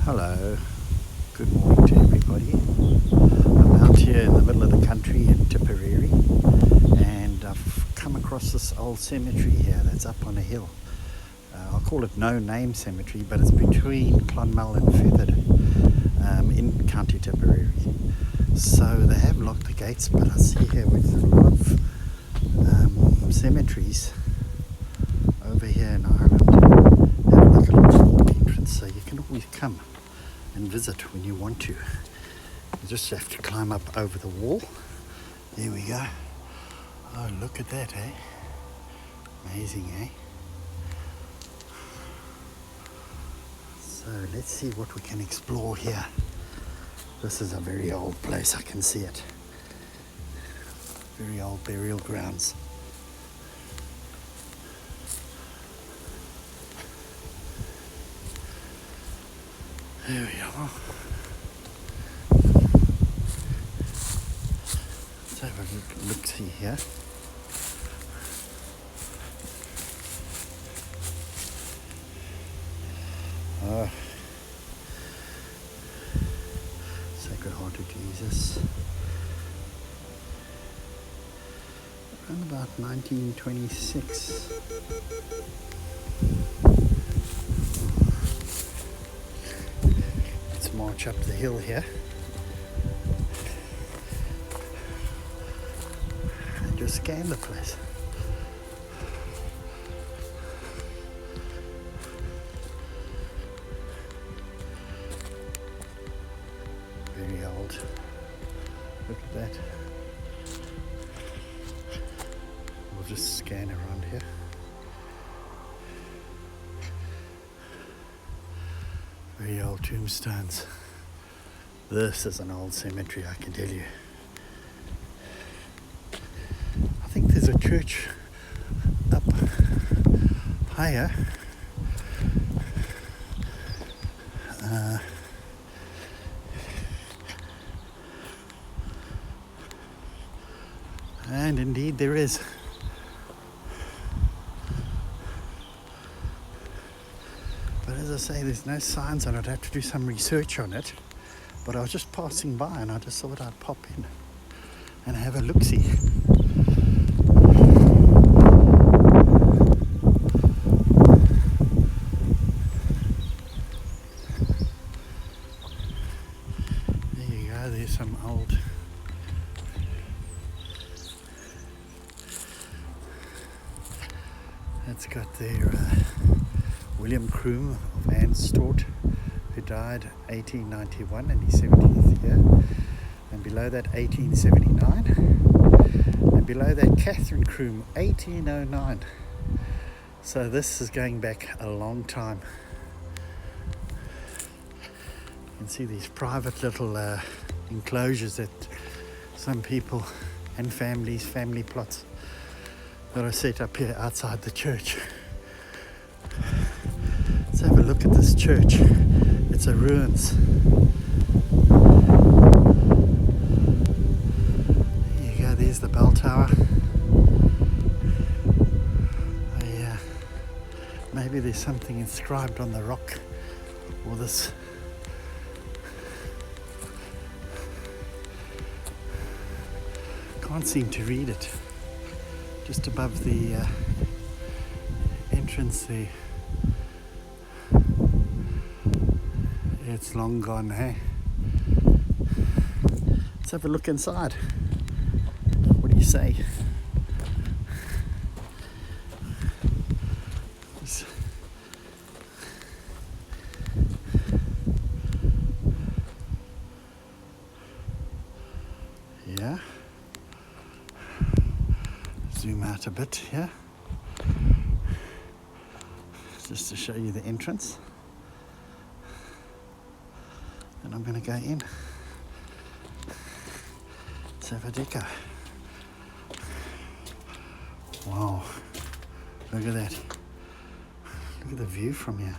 Hello, good morning to everybody. I'm out here in the middle of the country in Tipperary, and I've come across this old cemetery here that's up on a hill. I'll call it No Name Cemetery, but it's between Clonmel and Feathered in County Tipperary. So they have locked the gates, but I see here with a lot of cemeteries over here in Ireland have like a little walk entrance, so you can always come and visit when you want to. You just have to climb up over the wall. There we go. Oh, look at that, eh? Amazing, eh? So let's see what we can explore here. This is a very old place, I can see it. Very old burial grounds. There we are. Let's have a look see here. Sacred Heart of Jesus. Around about 1926. Let's march up the hill here and just scan the place. Very old. Look at that. We'll just scan around here. Very old tombstones. This is an old cemetery, I can tell you. I think there's a church up higher. And indeed there is. But as I say, there's no signs on it. I have to do some research on it. But I was just passing by and I just thought I'd pop in and have a look-see. There you go, there's some old... It's got their William Croom of Anstort, who died 1891 in his 70th year, and below that 1879, and below that Catherine Croom 1809. So this is going back a long time. You can see these private little enclosures that some people and families, family plots that are set up here outside the church. Let's have a look at this church. It's a ruins. There you go, there's the bell tower. Maybe there's something inscribed on the rock or this. Can't seem to read it. Just above the entrance there. It's long gone, hey? Let's have a look inside. What do you say? Yeah. Zoom out a bit here, just to show you the entrance. And I'm going to go in. Let's have a deco. Wow, look at that. Look at the view from here.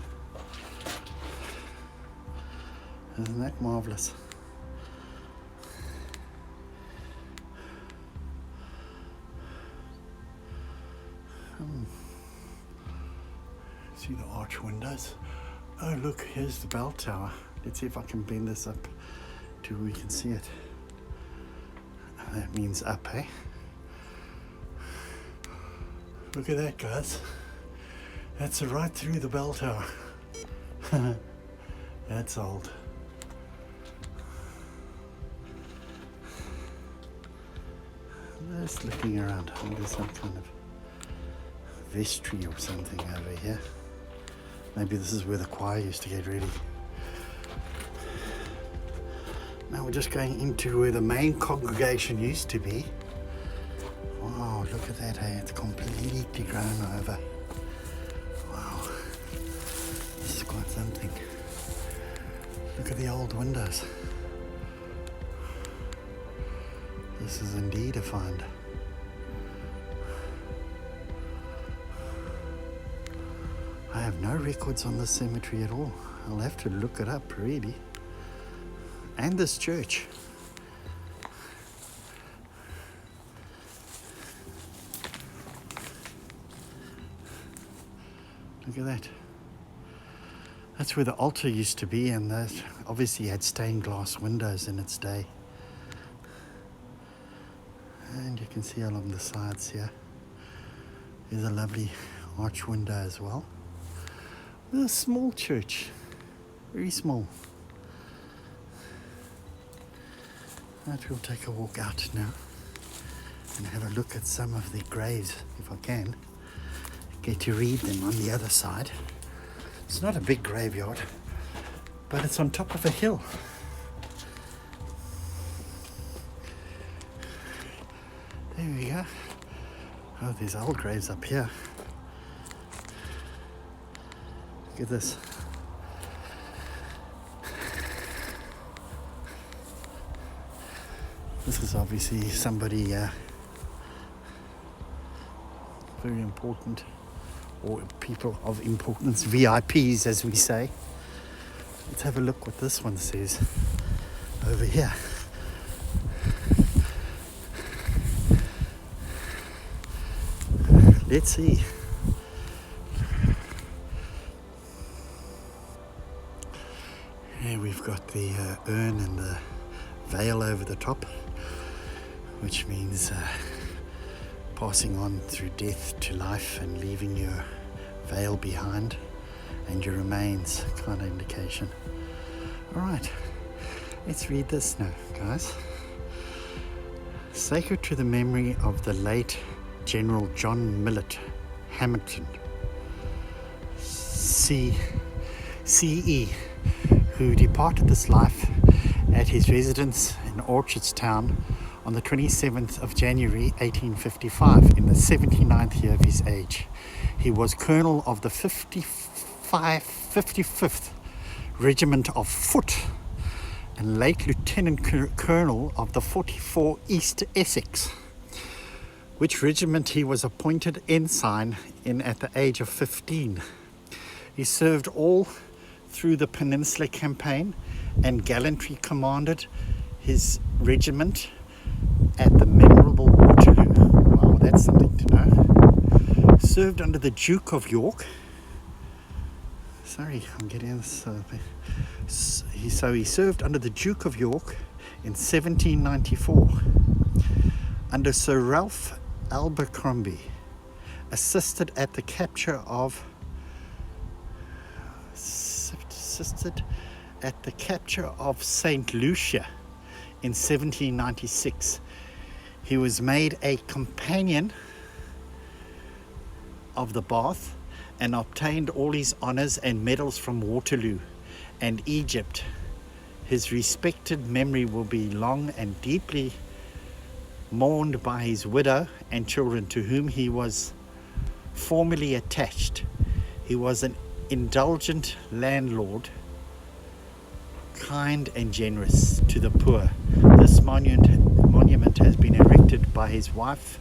Isn't that marvelous? See the arch windows? Oh look, here's the bell tower. Let's see if I can bend this up till we can see it. That means up, eh? Look at that, guys. That's right through the bell tower. That's old. Just looking around. I think there's some kind of vestry or something over here. Maybe this is where the choir used to get ready. Now we're just going into where the main congregation used to be. Wow, look at that, hey, it's completely grown over. Wow, this is quite something. Look at the old windows. This is indeed a find. I have no records on this cemetery at all. I'll have to look it up, really. And this church. Look at that. That's where the altar used to be, and that obviously had stained glass windows in its day. And you can see along the sides here, there's a lovely arch window as well. With a small church, very small. Right, we'll take a walk out now and have a look at some of the graves, if I can. Get to read them on the other side. It's not a big graveyard, but it's on top of a hill. There we go. Oh, there's old graves up here. Look at this. This is obviously somebody very important, or people of importance, VIPs as we say. Let's have a look what this one says over here. Let's see. Here we've got the urn and the veil over the top, which means passing on through death to life and leaving your veil behind and your remains, kind of indication. Alright, let's read this now, guys. Sacred to the memory of the late General John Millet Hamilton, CE, who departed this life at his residence in Orchardstown on the 27th of January 1855 in the 79th year of his age. He was colonel of the 55th Regiment of Foot and late lieutenant colonel of the 44 East Essex, which regiment he was appointed ensign in at the age of 15. He served all through the Peninsula Campaign and gallantly commanded his regiment at the memorable Waterloo. Wow, that's something to know. Served under the Duke of York. Sorry, I'm getting this. He served under the Duke of York in 1794. Under Sir Ralph Abercrombie, assisted at the capture of St. Lucia in 1796. He was made a companion of the Bath and obtained all his honours and medals from Waterloo and Egypt. His respected memory will be long and deeply mourned by his widow and children, to whom he was formerly attached. He was an indulgent landlord, kind and generous to the poor. This monument has been erected by his wife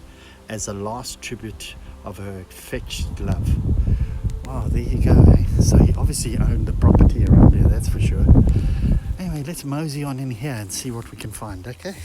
as a last tribute of her affectionate love. Wow, there you go, eh? So he obviously owned the property around here, that's for sure. Anyway, let's mosey on in here and see what we can find, okay?